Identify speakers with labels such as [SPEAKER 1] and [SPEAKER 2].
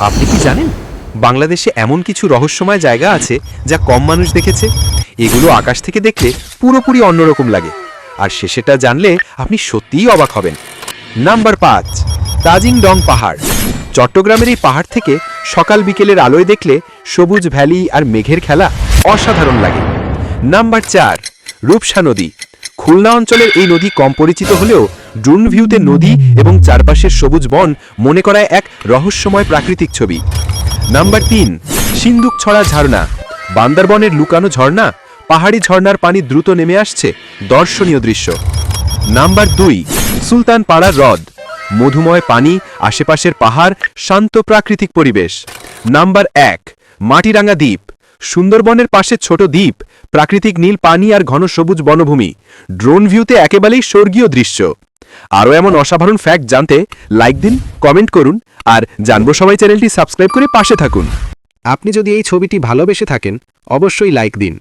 [SPEAKER 1] আপনি কি জানেন বাংলাদেশে এমন কিছু রহস্যময় জায়গা আছে যা কম মানুষ দেখেছে? এগুলো আকাশ থেকে দেখলে পুরোপুরি অন্যরকম লাগে, আর শেষেটা জানলে আপনি সত্যিই অবাক হবেন। নাম্বার 5, তাজিং ডং পাহাড়। চট্টগ্রামের এই পাহাড় থেকে সকাল বিকেলের আলোয় দেখলে সবুজ ভ্যালি আর মেঘের খেলা অসাধারণ লাগে। নাম্বার 4, রূপসা নদী। খুলনা অঞ্চলের এই নদী কম পরিচিত হলেও ড্রোন ভিউতে নদী এবং চারপাশের সবুজ বন মনে করায় এক রহস্যময় প্রাকৃতিক ছবি। নাম্বার 3, সিন্দুকছড়া ঝর্ণা। বান্দরবনের লুকানো ঝর্ণা, পাহাড়ি ঝর্ণার পানি দ্রুত নেমে আসছে, দর্শনীয় দৃশ্য। নাম্বার 2, সুলতানপাড়া হ্রদ। মধুময় পানি, আশেপাশের পাহাড়, শান্ত প্রাকৃতিক পরিবেশ। নাম্বার 1, মাটিরাঙ্গা দ্বীপ। সুন্দরবনের পাশে ছোট দ্বীপ, প্রাকৃতিক নীল পানি আর ঘন সবুজ বনভূমি, ড্রোন ভিউতে একেবারেই স্বর্গীয় দৃশ্য। আরও এমন অসাধারণ ফ্যাক্ট জানতে লাইক দিন, কমেন্ট করুন, আর জানবো সবাই চ্যানেলটি সাবস্ক্রাইব করে পাশে থাকুন।
[SPEAKER 2] আপনি যদি এই ছবিটি ভালোবেসে থাকেন অবশ্যই লাইক দিন।